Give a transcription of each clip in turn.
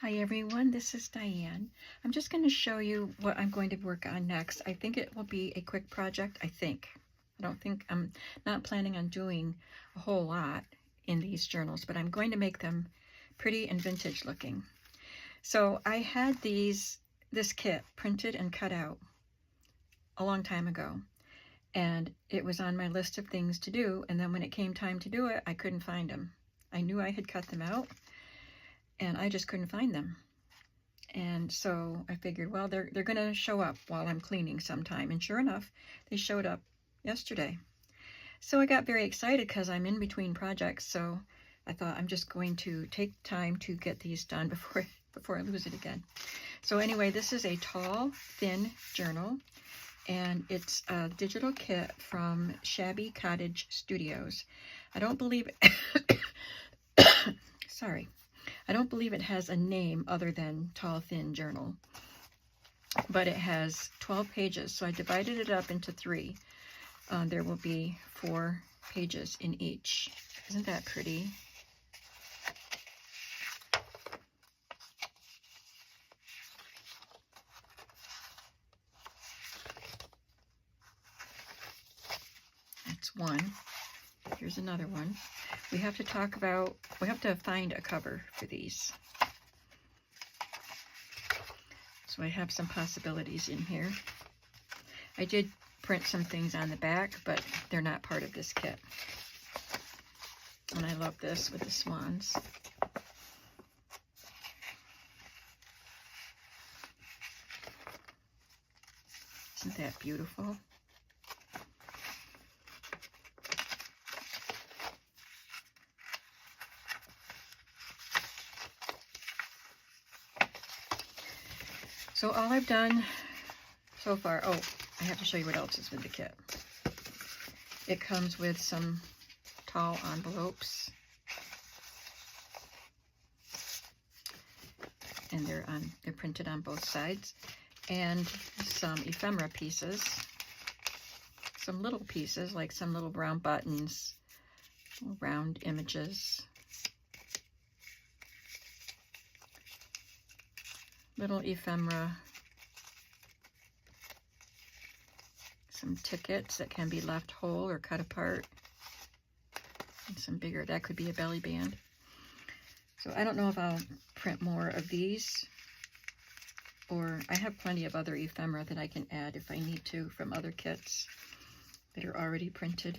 Hi everyone, this is Diane. I'm just going to show you what I'm going to work on next. I think it will be a quick project, I'm not planning on doing a whole lot in these journals, but I'm going to make them pretty and vintage looking. So I had this kit printed and cut out a long time ago, and it was on my list of things to do, and then when it came time to do it, I couldn't find them. I knew I had cut them out, and I just couldn't find them. And so I figured, well, they're going to show up while I'm cleaning sometime. And sure enough, they showed up yesterday. So I got very excited because I'm in between projects. So I thought I'm just going to take time to get these done before I lose it again. So anyway, this is a tall, thin journal, and it's a digital kit from Shabby Cottage Studios. I don't believe sorry. I don't believe it has a name other than Tall Thin Journal, but it has 12 pages, so I divided it up into 3. There will be 4 pages in each. Isn't that pretty? That's one. Here's another one. We have to find a cover for these. So I have some possibilities in here. I did print some things on the back, but they're not part of this kit. And I love this with the swans. Isn't that beautiful? So all I've done so far, oh, I have to show you what else is with the kit. It comes with some tall envelopes, and they're printed on both sides, and some ephemera pieces, some little pieces like some little brown buttons, round images, little ephemera, some tickets that can be left whole or cut apart, and some bigger, that could be a belly band. So I don't know if I'll print more of these, or I have plenty of other ephemera that I can add if I need to from other kits that are already printed.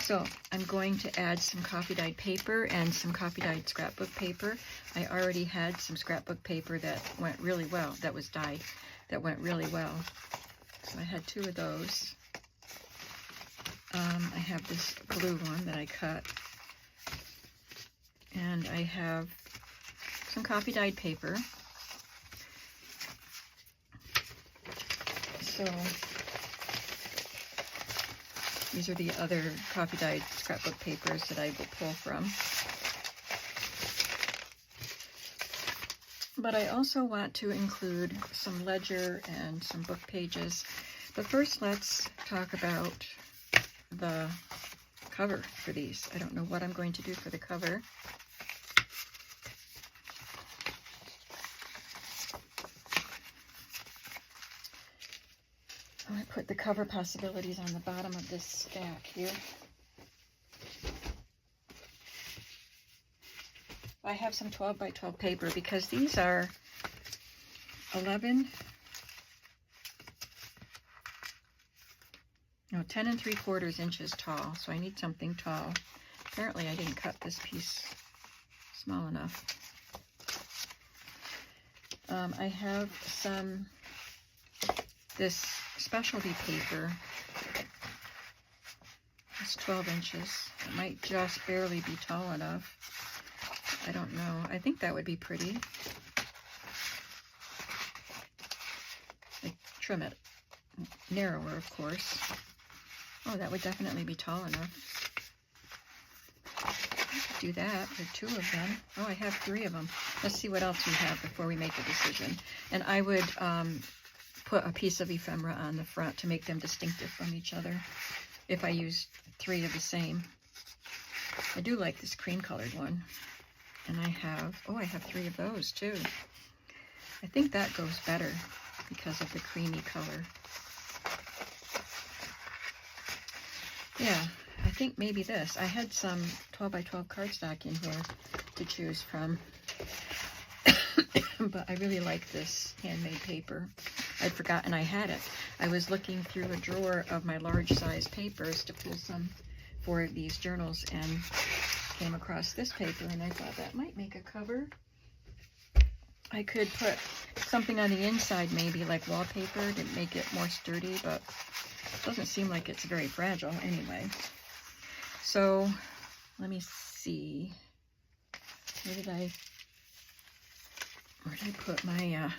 So I'm going to add some coffee dyed paper and some coffee dyed scrapbook paper. I already had some scrapbook paper that went really well, that was dyed, that went really well. So I had 2 of those. I have this blue one that I cut. And I have some coffee dyed paper. So these are the other coffee dyed scrapbook papers that I will pull from. But I also want to include some ledger and some book pages. But first, let's talk about the cover for these. I don't know what I'm going to do for the cover. I put the cover possibilities on the bottom of this stack here. I have some 12 by 12 paper because these are 10 3/4 inches tall, so I need something tall. Apparently I didn't cut this piece small enough. I have this specialty paper. It's 12 inches. It might just barely be tall enough. I don't know. I think that would be pretty. Like, trim it narrower, of course. Oh, that would definitely be tall enough. I could do that for 2 of them. Oh, I have 3 of them. Let's see what else we have before we make a decision. And I would put a piece of ephemera on the front to make them distinctive from each other if I used 3 of the same. I do like this cream colored one. And I have 3 of those too. I think that goes better because of the creamy color. Yeah, I think maybe this. I had some 12 by 12 cardstock in here to choose from. But I really like this handmade paper. I'd forgotten I had it. I was looking through a drawer of my large size papers to pull some for these journals and came across this paper, and I thought that might make a cover. I could put something on the inside, maybe like wallpaper, to make it more sturdy, but it doesn't seem like it's very fragile anyway. So let me see. Where did I put my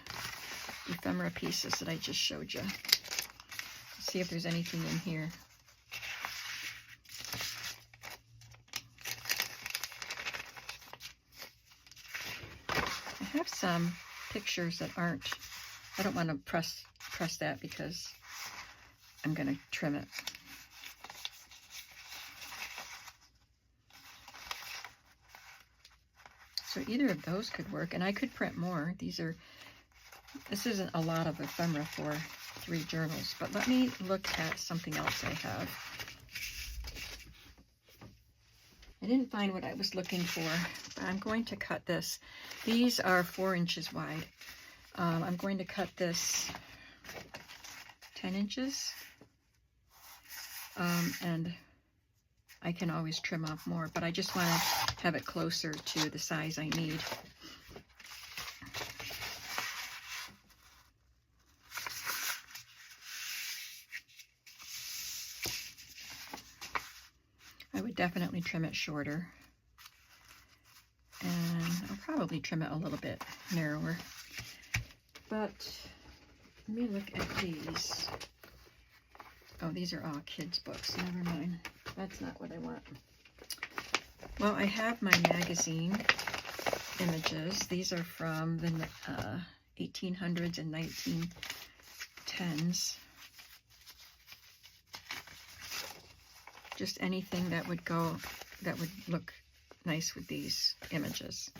ephemera pieces that I just showed you? Let's see if there's anything in here. I have some pictures that aren't, I don't want to press that because I'm going to trim it. So either of those could work, and I could print more. This isn't a lot of ephemera for 3 journals, but let me look at something else I have. I didn't find what I was looking for, but I'm going to cut this. These are 4 inches wide. I'm going to cut this 10 inches, and I can always trim off more, but I just want to have it closer to the size I need. I would definitely trim it shorter, and I'll probably trim it a little bit narrower. But let me look at these. Oh, these are all kids' books. Never mind. That's not what I want. Well, I have my magazine images. These are from the 1800s and 1910s. Just anything that would look nice with these images.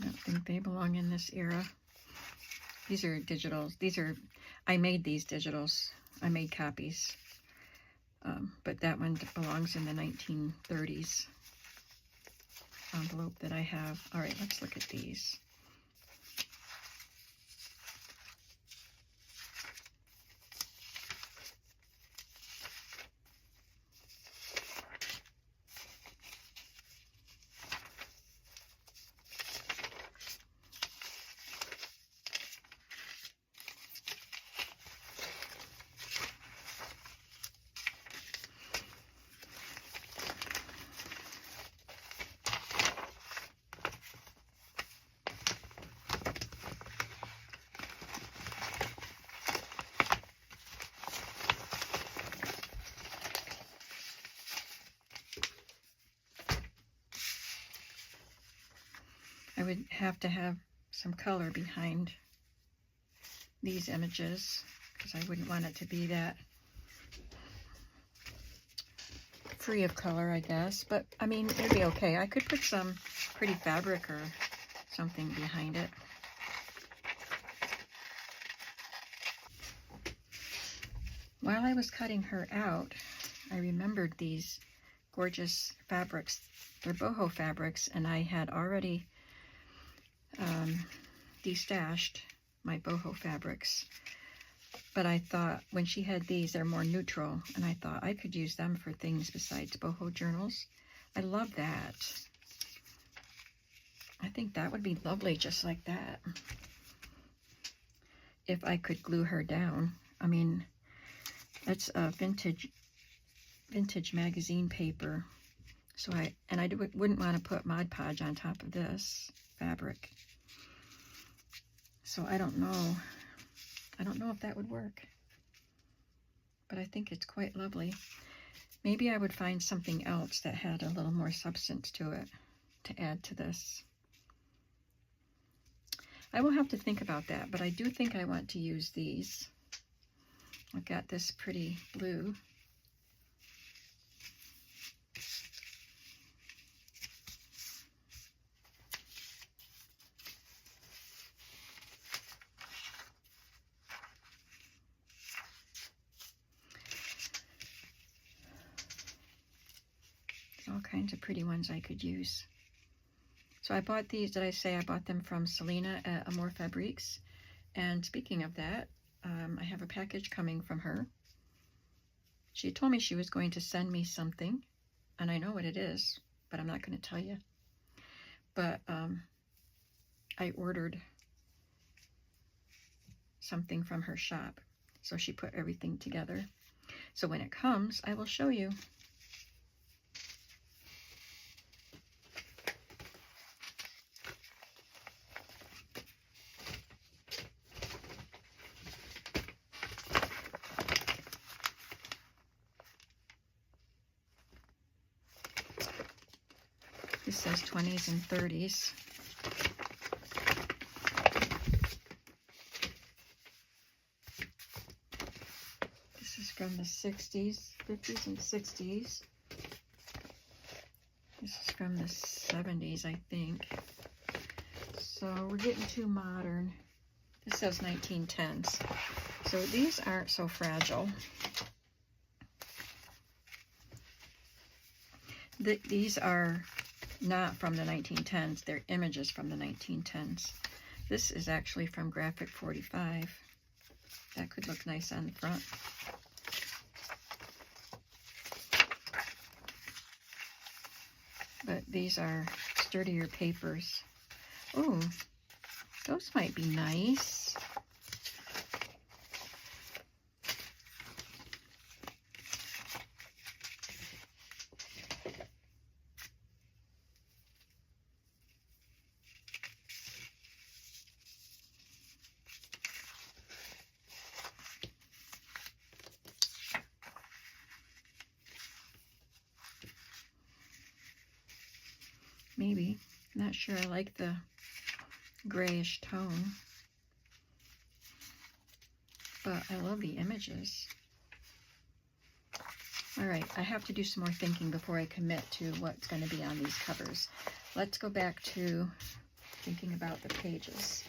I don't think they belong in this era. These are digitals. I made these digitals. I made copies. But that one belongs in the 1930s envelope that I have. All right, let's look at these. I would have to have some color behind these images because I wouldn't want it to be that free of color, I guess. But I mean, it'd be okay. I could put some pretty fabric or something behind it. while I was cutting her out, I remembered these gorgeous fabrics. They're boho fabrics, and I had already destashed my boho fabrics. But I thought when she had these, they're more neutral, and I thought I could use them for things besides boho journals. I love that. I think that would be lovely just like that. If I could glue her down. I mean, it's a vintage magazine paper. So I wouldn't want to put Mod Podge on top of this fabric. So I don't know. I don't know if that would work. But I think it's quite lovely. Maybe I would find something else that had a little more substance to it to add to this. I will have to think about that, but I do think I want to use these. I've got this pretty blue. All kinds of pretty ones I could use. So I bought these, did I say I bought them from Selena at Amour Fabriques? And speaking of that, I have a package coming from her. She told me she was going to send me something, and I know what it is, but I'm not going to tell you. But I ordered something from her shop, so she put everything together. So when it comes, I will show you. This says 20s and 30s. This is from the 60s, 50s and 60s. This is from the 70s, I think. So we're getting too modern. This says 1910s. So these aren't so fragile. These are not from the 1910s. They're images from the 1910s. This is actually from Graphic 45. That could look nice on the front. But these are sturdier papers. Oh, those might be nice. Maybe. I'm not sure I like the grayish tone. But I love the images. Alright, I have to do some more thinking before I commit to what's going to be on these covers. Let's go back to thinking about the pages.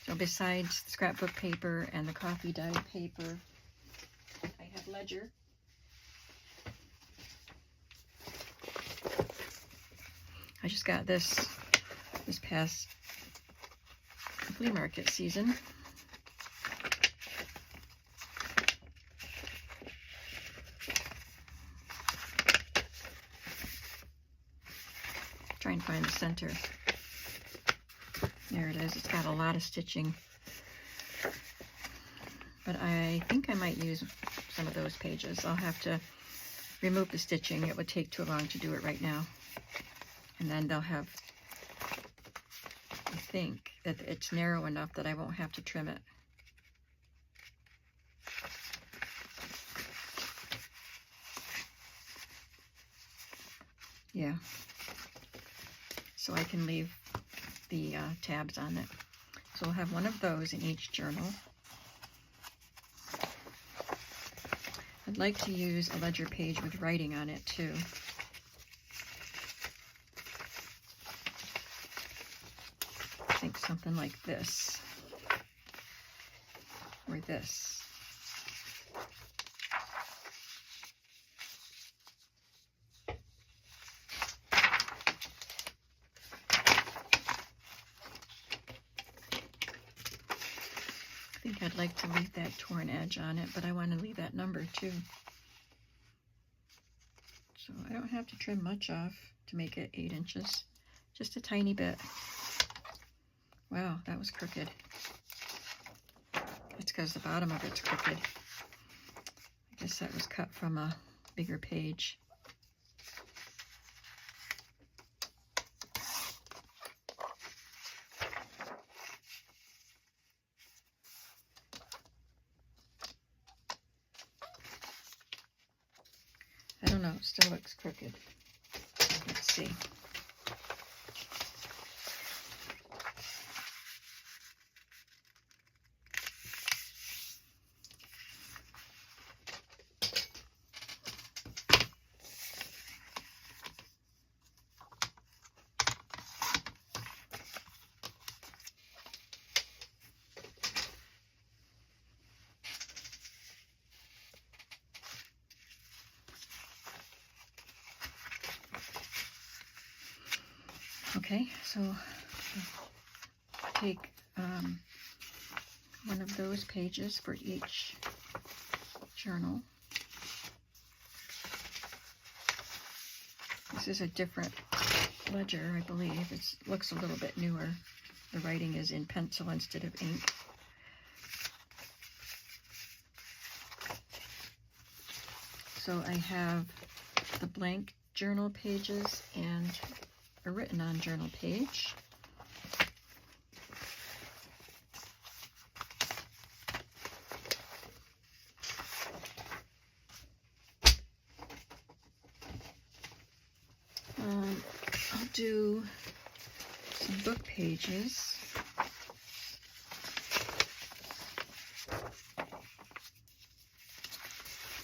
So besides scrapbook paper and the coffee dyed paper, I have ledger. I just got this past flea market season. Try and find the center. There it is. It's got a lot of stitching. But I think I might use some of those pages. I'll have to remove the stitching. It would take too long to do it right now. And then they'll have, I think that it's narrow enough that I won't have to trim it. Yeah. So I can leave the tabs on it. So I'll have one of those in each journal. I'd like to use a ledger page with writing on it too. I think something like this. this. I think I'd like to leave that torn edge on it, but I want to leave that number too. So I don't have to trim much off to make it 8 inches, just a tiny bit. Wow, that was crooked. It's because the bottom of it's crooked. I guess that was cut from a bigger page. I don't know, it still looks crooked. Let's see. Okay, so take one of those pages for each journal. This is a different ledger, I believe. It looks a little bit newer. The writing is in pencil instead of ink. So I have the blank journal pages and a written on journal page. I'll do some book pages.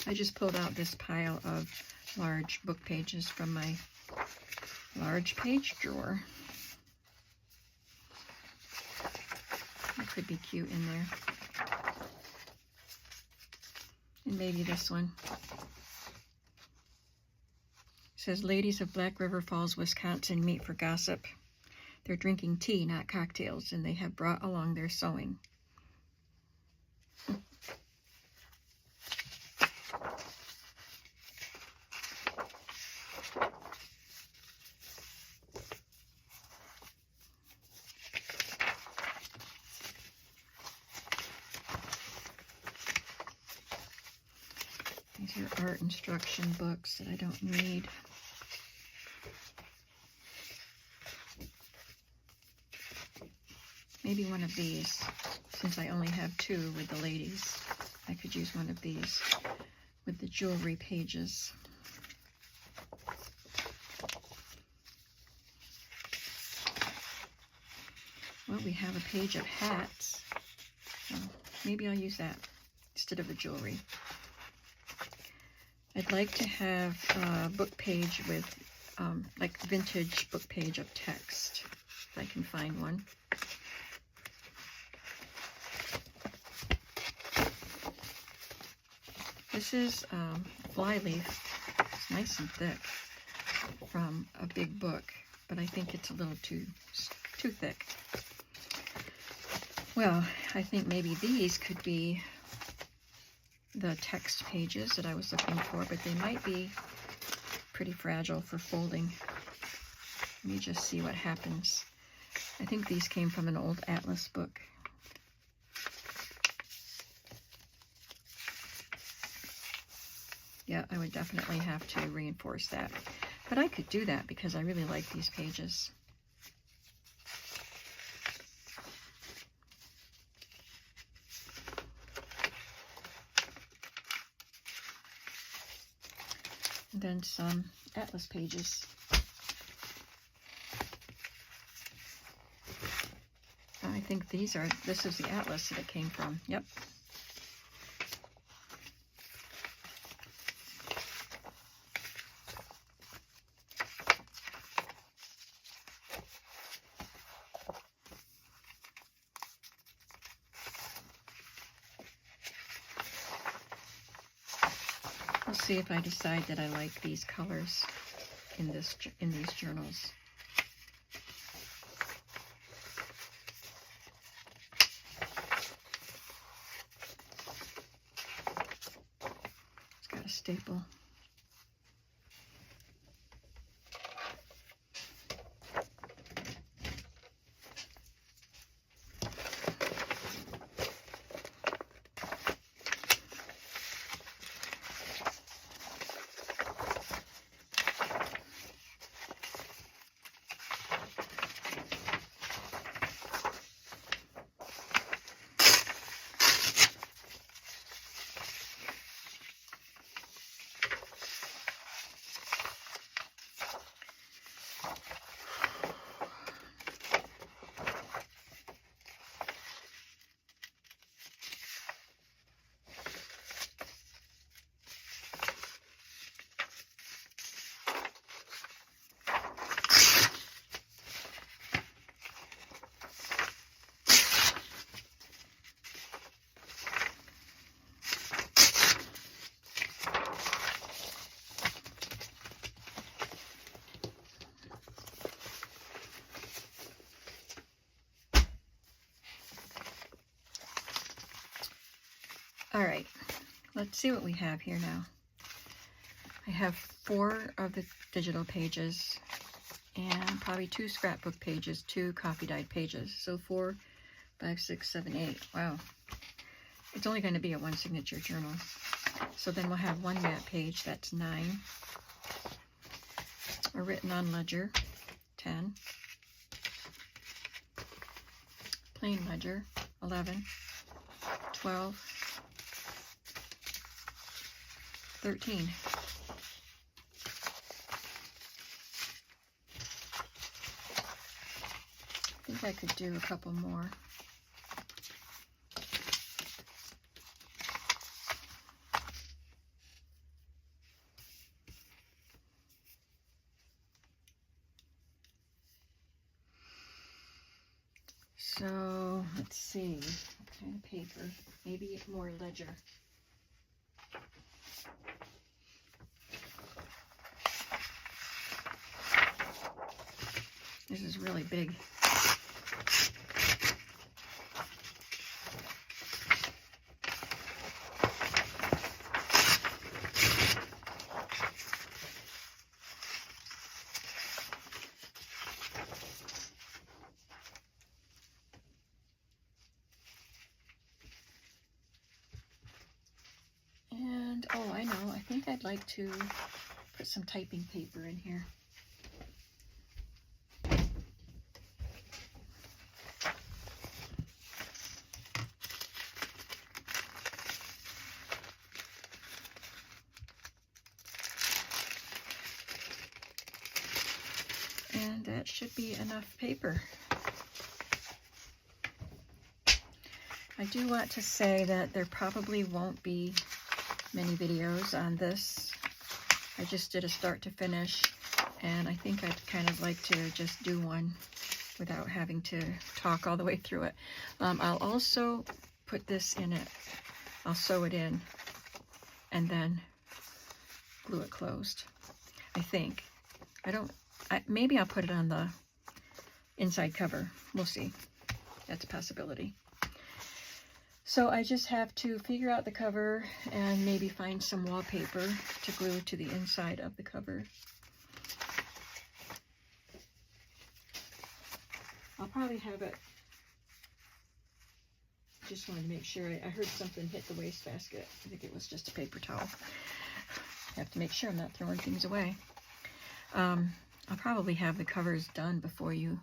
I just pulled out this pile of large book pages from my large page drawer. That could be cute in there. And maybe this one. It says, ladies of Black River Falls, Wisconsin meet for gossip. They're drinking tea, not cocktails, and they have brought along their sewing. These are art instruction books that I don't need. Maybe one of these, since I only have 2 with the ladies. I could use one of these with the jewelry pages. Well, we have a page of hats. So maybe I'll use that instead of the jewelry. I'd like to have a book page with, like vintage book page of text, if I can find one. This is flyleaf. It's nice and thick from a big book, but I think it's a little too thick. Well, I think maybe these could be the text pages that I was looking for, but they might be pretty fragile for folding. Let me just see what happens. I think these came from an old atlas book. Yeah, I would definitely have to reinforce that. But I could do that because I really like these pages. And then some atlas pages. I think this is the atlas that it came from. Yep. see if I decide that I like these colors in these journals. It's got a staple. All right, let's see what we have here now. I have 4 of the digital pages and probably 2 scrapbook pages, 2 coffee dyed pages. So 4, 5, 6, 7, 8. Wow. It's only going to be a 1 signature journal. So then we'll have 1 matte page, that's 9. A written on ledger, 10. Plain ledger, 11. 12. 13. I think I could do a couple more. So let's see, what kind of paper? Maybe more ledger. This is really big. And, oh, I know, I think I'd like to put some typing paper in here. And that should be enough paper. I do want to say that there probably won't be many videos on this. I just did a start to finish, and I think I'd kind of like to just do one without having to talk all the way through it. I'll also put this in it. I'll sew it in and then glue it closed, I think. Maybe I'll put it on the inside cover. We'll see. That's a possibility. So I just have to figure out the cover and maybe find some wallpaper to glue to the inside of the cover. I'll probably have it. Just wanted to make sure. I heard something hit the wastebasket. I think it was just a paper towel. I have to make sure I'm not throwing things away. I'll probably have the covers done before you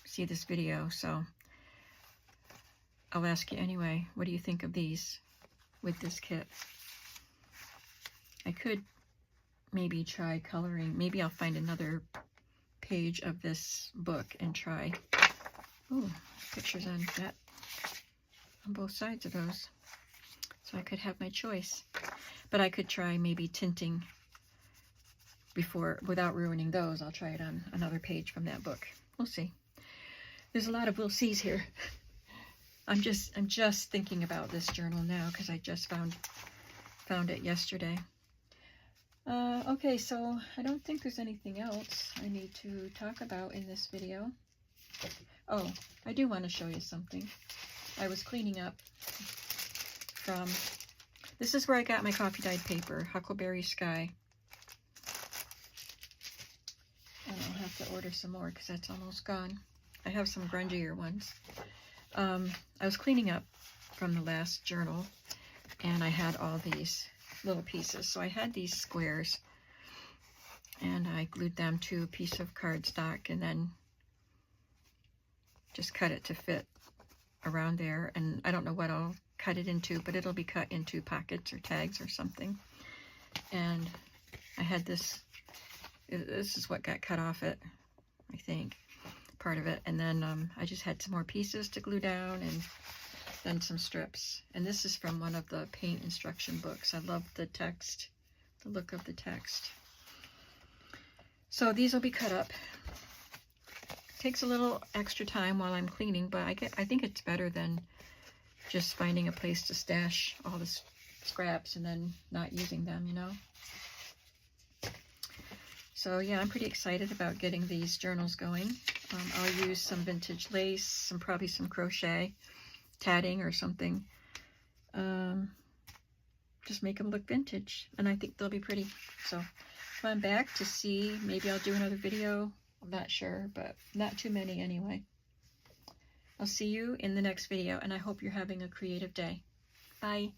see this video, so I'll ask you anyway, what do you think of these with this kit? I could maybe try coloring. Maybe I'll find another page of this book and try. Ooh, pictures on that, on both sides of those. So I could have my choice. But I could try maybe tinting before, without ruining those. I'll try it on another page from that book. We'll see. There's a lot of we'll sees here. I'm just thinking about this journal now because I just found it yesterday. Okay, so I don't think there's anything else I need to talk about in this video. Oh, I do want to show you something. I was cleaning up from, this is where I got my coffee dyed paper, Huckleberry Sky. And I'll have to order some more because that's almost gone. I have some grungier ones. I was cleaning up from the last journal, and I had all these little pieces. So I had these squares, and I glued them to a piece of cardstock and then just cut it to fit around there. And I don't know what I'll cut it into, but it'll be cut into pockets or tags or something. And I had this is what got cut off it, I think, part of it. And then I just had some more pieces to glue down and then some strips. And this is from one of the paint instruction books. I love the text, the look of the text. So these will be cut up. Takes a little extra time while I'm cleaning, but I think it's better than just finding a place to stash all the scraps and then not using them, you know. So yeah, I'm pretty excited about getting these journals going. I'll use some vintage lace, probably some crochet, tatting or something. Just make them look vintage, and I think they'll be pretty. So if I'm back to see, maybe I'll do another video. I'm not sure, but not too many anyway. I'll see you in the next video, and I hope you're having a creative day. Bye.